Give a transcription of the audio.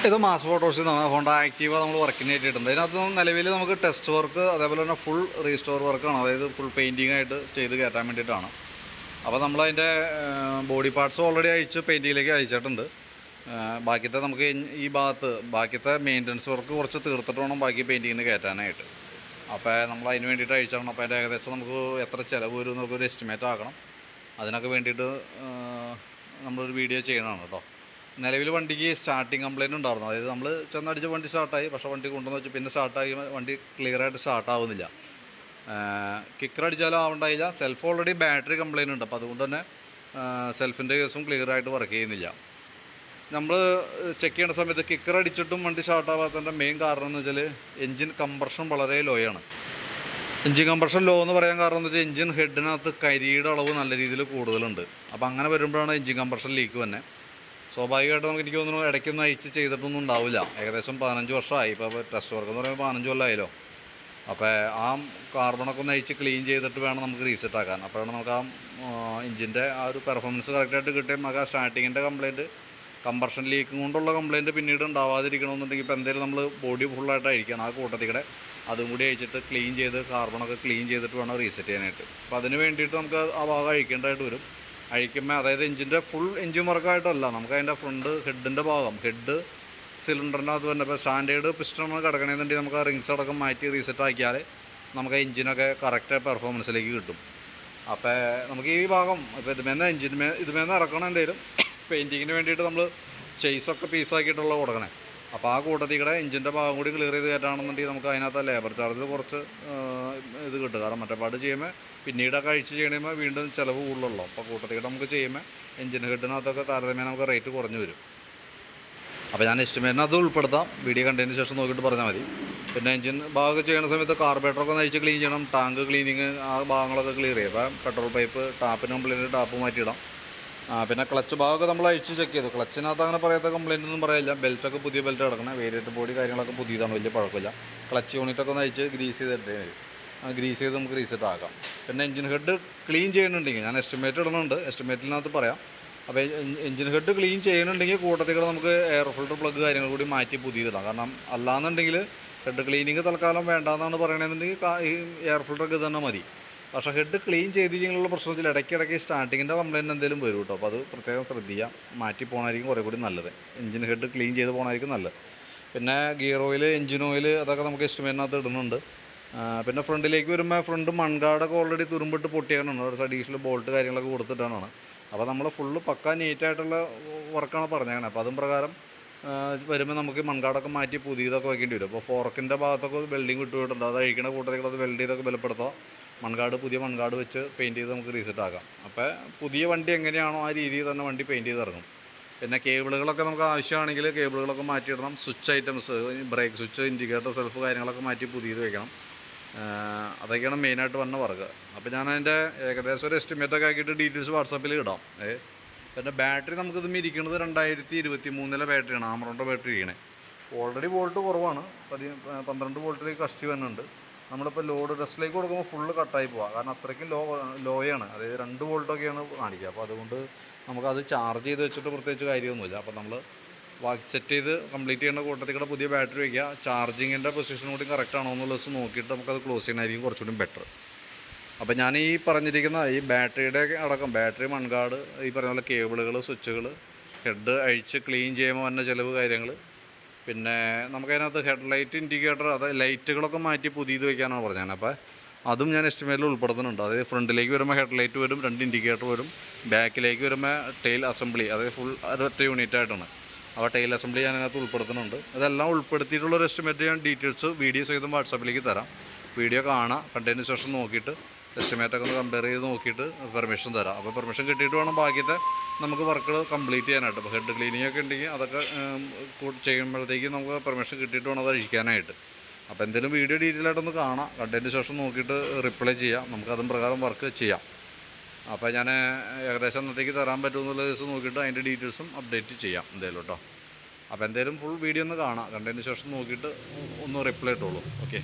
ഇത് മാസ് മോട്ടോഴ്സിൽ നിന്നാണ് Honda Activa നമ്മൾ വർക്കിന് ആയിട്ടുണ്ട്. ഇതിനകത്ത് നിലവിൽ നമുക്ക് ടെസ്റ്റ് വർക്ക് അതേപോലെ തന്നെ ഫുൾ റീസ്റ്റോർ വർക്കാണ്, അതായത് ഫുൾ പെയിൻറ്റിങ് ആയിട്ട് ചെയ്ത് കയറ്റാൻ വേണ്ടിയിട്ടാണ്. അപ്പോൾ നമ്മളതിൻ്റെ ബോഡി പാർട്സ് ഓൾറെഡി അയച്ച് പെയിൻറ്റിങ്ങിലേക്ക് അയച്ചിട്ടുണ്ട്. ബാക്കിയത്തെ നമുക്ക് ഈ ഭാഗത്ത് ബാക്കിയത്തെ മെയിൻ്റനൻസ് വർക്ക് കുറച്ച് തീർത്തിട്ട് വേണം ബാക്കി പെയിൻറ്റിങ്ങിന് കയറ്റാനായിട്ട്. അപ്പോൾ നമ്മൾ അതിന് വേണ്ടിയിട്ട് അയച്ചിടണം. അപ്പോൾ അതിൻ്റെ ഏകദേശം നമുക്ക് എത്ര ചിലവ് വരും എന്നൊരു എസ്റ്റിമേറ്റ് ആക്കണം. അതിനൊക്കെ വേണ്ടിയിട്ട് നമ്മളൊരു വീഡിയോ ചെയ്യണതാണ് കേട്ടോ. നിലവിൽ വണ്ടിക്ക് സ്റ്റാർട്ടിങ് കംപ്ലയിൻറ്റ് ഉണ്ടായിരുന്നു. അതായത് നമ്മൾ ചെന്നടിച്ച് വണ്ടി സ്റ്റാർട്ടായി, പക്ഷേ വണ്ടി കൊണ്ടുവന്ന് വെച്ച് പിന്നെ സ്റ്റാർട്ടായി വണ്ടി ക്ലിയറായിട്ട് സ്റ്റാർട്ടാവുന്നില്ല. കിക്കർ അടിച്ചാലും ആവണ്ടായില്ല. സെൽഫ് ഓൾറെഡി ബാറ്ററി കംപ്ലയിൻ്റ് ഉണ്ട്. അപ്പോൾ അതുകൊണ്ട് തന്നെ സെൽഫിൻ്റെ കേസും ക്ലിയറായിട്ട് വർക്ക് ചെയ്യുന്നില്ല. നമ്മൾ ചെക്ക് ചെയ്യേണ്ട സമയത്ത് കിക്കർ അടിച്ചിട്ടും വണ്ടി സ്റ്റാർട്ടാവാത്തതിൻ്റെ മെയിൻ കാരണം എന്ന് വെച്ചാൽ എൻജിൻ കംപ്രഷൻ വളരെ ലോയാണ്. എൻജിൻ കംപ്രഷൻ ലോ എന്ന് പറയാൻ കാരണം എന്ന് വെച്ചാൽ എൻജിൻ ഹെഡിനകത്ത് കരിയുടെ അളവ് നല്ല രീതിയിൽ കൂടുതലുണ്ട്. അപ്പോൾ അങ്ങനെ വരുമ്പോഴാണ് എൻജിൻ കംപ്രഷൻ ലീക്ക് തന്നെ. സ്വാഭാവികമായിട്ട് നമുക്ക് എനിക്ക് തോന്നുന്നു ഇടയ്ക്കൊന്നും അയച്ച് ചെയ്തിട്ടൊന്നും ഉണ്ടാവില്ല. ഏകദേശം 15 വർഷമായി. ഇപ്പോൾ ടെസ്റ്റ് വർക്ക് എന്ന് പറയുമ്പോൾ 15 കൊല്ലമായല്ലോ. അപ്പോൾ ആ കാർബണൊക്കെ ഒന്ന് അയച്ച് ക്ലീൻ ചെയ്തിട്ട് വേണം നമുക്ക് റീസെറ്റ് ആക്കാൻ. അപ്പോഴാണ് നമുക്ക് ആ എൻജിൻ്റെ ആ ഒരു പെർഫോമൻസ് കറക്റ്റായിട്ട് കിട്ടുകയും നമുക്ക് ആ സ്റ്റാർട്ടിങ്ങിൻ്റെ കംപ്ലയിൻറ്റ് കംപ്രഷൻ ലീക്കും കൊണ്ടുള്ള കംപ്ലയിൻറ്റ് പിന്നീട് ഉണ്ടാവാതിരിക്കണമെന്നുണ്ടെങ്കിൽ ഇപ്പോൾ എന്തെങ്കിലും നമ്മൾ ബോഡി ഫുള്ളായിട്ട് അഴിക്കണം. ആ കൂട്ടത്തിലൂടെ അതും കൂടി അഴിച്ചിട്ട് ക്ലീൻ ചെയ്ത് കാർബണൊക്കെ ക്ലീൻ ചെയ്തിട്ട് വേണം റീസെറ്റ് ചെയ്യാനായിട്ട്. അപ്പോൾ അതിന് വേണ്ടിയിട്ട് നമുക്ക് ആ ഭാഗം അഴിക്കേണ്ടതായിട്ട് വരും. അഴിക്കുമ്പോൾ അതായത് എഞ്ചിൻ്റെ ഫുൾ എഞ്ചിൻ വർക്കായിട്ടല്ല, നമുക്ക് അതിൻ്റെ ഫ്രണ്ട് ഹെഡിൻ്റെ ഭാഗം, ഹെഡ് സിലിണ്ടറിൻ്റെ അത് തന്നെ ഇപ്പോൾ സ്റ്റാൻഡേർഡ് പിസ്റ്റണാണ് കിടക്കണമെന്നുണ്ടെങ്കിൽ നമുക്ക് ആ റിങ്സ് അടക്കം മാറ്റി റീസെറ്റ് ആക്കിയാൽ നമുക്ക് എഞ്ചിനൊക്കെ കറക്റ്റ് പെർഫോമൻസിലേക്ക് കിട്ടും. അപ്പോൾ നമുക്ക് ഈ ഭാഗം ഇപ്പോൾ ഇതുമേന്ന് ഇറക്കണം എന്തെങ്കിലും പെയിൻറ്റിങ്ങിന് വേണ്ടിയിട്ട് നമ്മൾ ചെയ്സൊക്കെ പീസാക്കിയിട്ടുള്ള കൊടുക്കണേ. അപ്പോൾ ആ കൂട്ടത്തിൽ കൂടെ എഞ്ചിൻ്റെ ഭാഗം കൂടി ക്ലിയർ ചെയ്ത് കയറ്റാണെന്നുണ്ടെങ്കിൽ നമുക്ക് അതിനകത്ത് ലേബർ ചാർജിൽ കുറച്ച് ഇത് കിട്ടും. കാരണം മറ്റേപാട് ചെയ്യുമ്പോൾ പിന്നീടൊക്കെ അഴിച്ച് ചെയ്യണമെങ്കിൽ വീണ്ടും ചിലവ് കൂടുതലുള്ളൂ. അപ്പോൾ കൂട്ടത്തിൽ കൂടെ നമുക്ക് ചെയ്യുമ്പോൾ എഞ്ചിൻ ഹെഡിനകത്തൊക്കെ താരതമ്യം നമുക്ക് റേറ്റ് കുറഞ്ഞു വരും. അപ്പോൾ ഞാൻ എസ്റ്റിമേറ്റിന് അത് ഉൾപ്പെടുത്താം. വീഡിയോ കണ്ടതിന് ശേഷം നോക്കിയിട്ട് പറഞ്ഞാൽ മതി. പിന്നെ എഞ്ചിൻ ഭാഗം ചെയ്യുന്ന സമയത്ത് കാർബറേറ്ററൊക്കെ നയിച്ച് ക്ലീൻ ചെയ്യണം. ടാങ്ക് ക്ലീനിങ് ആ ഭാഗങ്ങളൊക്കെ ക്ലിയർ ചെയ്യും. അപ്പോൾ പെട്രോൾ പൈപ്പ് ടാപ്പിന് കംപ്ലയിൻറ്റ് ടാപ്പ് മാറ്റിയിടാം. പിന്നെ ക്ലച്ച് ഭാഗമൊക്കെ നമ്മൾ അഴിച്ച് ചെക്ക് ചെയ്തു. ക്ലച്ചിനകത്ത് അങ്ങനെ പറയാത്ത കംപ്ലയിൻ്റ് ഒന്നും പറയില്ല. ബെൽറ്റൊക്കെ പുതിയ ബെൽറ്റ് കിടക്കണം. വേരിയറ്റ് ബോഡി കാര്യങ്ങളൊക്കെ പുതിയതാണ്, വലിയ കുഴപ്പമില്ല. ക്ലച്ച് യൂണിറ്റൊക്കെ ഒന്ന് അഴിച്ച് ഗ്രീസ് ചെയ്തിട്ടേ വരും. ഗ്രീസ് ചെയ്ത് നമുക്ക് റീസെറ്റ് ആക്കാം. പിന്നെ എഞ്ചിൻ ഹെഡ് ക്ലീൻ ചെയ്യുന്നുണ്ടെങ്കിൽ ഞാൻ എസ്റ്റിമേറ്റ് ഇടുന്നുണ്ട്, എസ്റ്റിമേറ്റിനകത്ത് പറയാം. അപ്പോൾ എഞ്ചിൻ ഹെഡ് ക്ലീൻ ചെയ്യുന്നുണ്ടെങ്കിൽ കൂട്ടത്തിൽ നമുക്ക് എയർ ഫിൽറ്റർ പ്ലഗ് കാര്യങ്ങൾ കൂടി മാറ്റി പുതിയതിടാം. കാരണം അല്ലാന്നുണ്ടെങ്കിൽ ഹെഡ് ക്ലീനിങ് തൽക്കാലം വേണ്ടാന്നാണ് പറയണമെന്നുണ്ടെങ്കിൽ ഈ എയർ ഫിൽറ്ററൊക്കെ ഇത് തന്നെ മതി. പക്ഷേ ഹെഡ് ക്ലീൻ ചെയ്തിട്ടുള്ള പ്രശ്നം വെച്ചാൽ ഇടയ്ക്കിടയ്ക്ക് സ്റ്റാർട്ടിങ്ങിൻ്റെ കംപ്ലയിൻറ്റ് എന്തെങ്കിലും വരും കേട്ടോ. അപ്പോൾ അത് പ്രത്യേകം ശ്രദ്ധിക്കാം. മാറ്റി പോകണമായിരിക്കും കുറേ കൂടി നല്ലത്. എഞ്ചിൻ ഹെഡ് ക്ലീൻ ചെയ്ത് പോകണമായിരിക്കും നല്ലത്. പിന്നെ ഗിയർ ഓയിൽ, എഞ്ചിൻ ഓയിൽ അതൊക്കെ നമുക്ക് എസ്റ്റിമേറ്റിനകത്ത് ഇടുന്നുണ്ട്. പിന്നെ ഫ്രണ്ടിലേക്ക് വരുമ്പോൾ ഫ്രണ്ട് മൺകാടൊക്കെ ഓൾറെഡി തുരുമ്പിട്ട് പൊട്ടിയാണ്. ഒരു അഡീഷണൽ ബോൾട്ട് കാര്യങ്ങളൊക്കെ കൊടുത്തിട്ടാണ്. അപ്പോൾ നമ്മൾ ഫുള്ള് പക്ക നീറ്റായിട്ടുള്ള വർക്കാണ് പറഞ്ഞേക്കണത്. അപ്പോൾ അതും പ്രകാരം വരുമ്പോൾ നമുക്ക് മൺകാടൊക്കെ മാറ്റി പുതിയതൊക്കെ വയ്ക്കേണ്ടി വരും. അപ്പോൾ ഫോർക്കിൻ്റെ ഭാഗത്തൊക്കെ വെൽഡിങ് വിട്ടുപോയിട്ടുണ്ട്. അത് അഴിക്കണ കൂട്ടത്തിൽ അത് വെൽഡ് ചെയ്തൊക്കെ ബലപ്പെടുത്താം. പുതിയ മൺകാട് വെച്ച് പെയിൻറ്റ് ചെയ്ത് നമുക്ക് റീസെറ്റ് ആക്കാം. അപ്പോൾ പുതിയ വണ്ടി എങ്ങനെയാണോ ആ രീതിയിൽ തന്നെ വണ്ടി പെയിൻറ്റ് ചെയ്ത് ഇറങ്ങും. പിന്നെ കേബിളുകളൊക്കെ നമുക്ക് ആവശ്യമാണെങ്കിൽ കേബിളുകളൊക്കെ മാറ്റിയിടണം. Switch items, brake switch, indicator, self കാര്യങ്ങളൊക്കെ മാറ്റി പുതിയത് വയ്ക്കണം. അതൊക്കെയാണ് മെയിനായിട്ട് വന്ന വർക്ക്. അപ്പോൾ ഞാൻ അതിൻ്റെ ഏകദേശം ഒരു എസ്റ്റിമേറ്റൊക്കെ ആക്കിയിട്ട് ഡീറ്റെയിൽസ് വാട്സാപ്പിൽ ഇടാം. പിന്നെ ബാറ്ററി നമുക്കിത് ഇരിക്കുന്നത് 2023 ബാറ്ററിയാണ്. ആമറോണിൻ്റെ ബാറ്ററി ഇരിക്കണേ. ഓൾറെഡി വോൾട്ട് കുറവാണ്. 12 വോൾട്ടിലേക്ക് കഷ്ടി വരുന്നുണ്ട്. നമ്മളിപ്പോൾ ലോഡ് ടെസ്റ്റിലേക്ക് കൊടുക്കുമ്പോൾ ഫുള്ള് കട്ടായി പോകാം. കാരണം അത്രയ്ക്കും ലോയാണ്. അതായത് 2 വോൾട്ടൊക്കെയാണ് കാണിക്കുക. അപ്പോൾ അതുകൊണ്ട് നമുക്കത് ചാർജ് ചെയ്ത് വെച്ചിട്ട് പ്രത്യേകിച്ച് കാര്യമൊന്നുമില്ല. അപ്പോൾ നമ്മൾ സെറ്റ് ചെയ്ത് കംപ്ലീറ്റ് ചെയ്യേണ്ട കൂട്ടത്തിൽ കൂടെ പുതിയ ബാറ്ററി വയ്ക്കുക. ചാർജിങ്ങിൻ്റെ പൊസിഷൻ കൂടി കറക്റ്റ് ആണോ എന്നുള്ള ദിവസം നോക്കിയിട്ട് നമുക്കത് ക്ലോസ് ചെയ്യണമായിരിക്കും കുറച്ചുകൂടി ബെറ്റർ. അപ്പോൾ ഞാൻ ഈ പറഞ്ഞിരിക്കുന്ന ഈ ബാറ്ററിയുടെ അടക്കം ബാറ്ററി, മൺകാട്, ഈ പറഞ്ഞ പോലെ കേബിളുകൾ, സ്വിച്ചുകൾ, ഹെഡ് അഴിച്ച് ക്ലീൻ ചെയ്യുമ്പോൾ വന്ന ചിലവ് കാര്യങ്ങൾ, പിന്നെ നമുക്കതിനകത്ത് ഹെഡ്ലൈറ്റ്, ഇൻഡിക്കേറ്റർ, അതായത് ലൈറ്റുകളൊക്കെ മാറ്റി പുതിയത് വയ്ക്കാനാണ് പറഞ്ഞത്. അപ്പോൾ അതും ഞാൻ എസ്റ്റിമേറ്റിൽ ഉൾപ്പെടുത്തുന്നുണ്ട്. അതായത് ഫ്രണ്ടിലേക്ക് വരുമ്പോൾ ഹെഡ്ലൈറ്റ് വരും, 2 ഇൻഡിക്കേറ്റർ വരും. ബാക്കിലേക്ക് വരുമ്പോൾ ടെയിൽ അസംബ്ലി, അതായത് ഫുൾ ഒറ്റ യൂണിറ്റായിട്ടാണ്. അപ്പോൾ ടെയിൽ അസംബ്ലി ഞാൻ അതിനകത്ത് ഉൾപ്പെടുത്തുന്നുണ്ട്. ഇതെല്ലാം ഉൾപ്പെടുത്തിയിട്ടുള്ളൊരു എസ്റ്റിമേറ്റ് ഞാൻ ഡീറ്റെയിൽസ് വീഡിയോ സഹിതം വാട്സാപ്പിലേക്ക് തരാം. വീഡിയോ കാണാം, കണ്ടതിന് ശേഷം നോക്കിയിട്ട് എസ്റ്റിമേറ്റൊക്കെ ഒന്ന് കമ്പയർ ചെയ്ത് നോക്കിയിട്ട് പെർമിഷൻ തരാം. അപ്പോൾ പെർമിഷൻ കിട്ടിയിട്ട് വേണം ബാക്കിയത്തെ നമുക്ക് വർക്കുകൾ കംപ്ലീറ്റ് ചെയ്യാനായിട്ട്. അപ്പോൾ ഹെഡ് ക്ലീനിങ് ഒക്കെ ഉണ്ടെങ്കിൽ അതൊക്കെ ചെയ്യുമ്പോഴത്തേക്കും നമുക്ക് പെർമിഷൻ കിട്ടിയിട്ട് വേണം അത് അഴിക്കാനായിട്ട്. അപ്പോൾ എന്തെങ്കിലും വീഡിയോ ഡീറ്റെയിൽ ആയിട്ടൊന്ന് കാണാം, കണ്ടതിന് ശേഷം നോക്കിയിട്ട് റിപ്ലൈ ചെയ്യാം. നമുക്ക് അതും പ്രകാരം വർക്ക് ചെയ്യാം. അപ്പോൾ ഞാൻ ഏകദേശം അന്നത്തേക്ക് തരാൻ പറ്റുമെന്നുള്ള ദിവസം നോക്കിയിട്ട് അതിൻ്റെ ഡീറ്റെയിൽസും അപ്ഡേറ്റ് ചെയ്യാം എന്തായാലും കേട്ടോ. അപ്പോൾ എന്തായാലും ഫുൾ വീഡിയോ ഒന്ന് കാണാം, കണ്ടതിന് ശേഷം നോക്കിയിട്ട് ഒന്ന് റിപ്ലൈ ഇട്ടോളൂ. ഓക്കെ.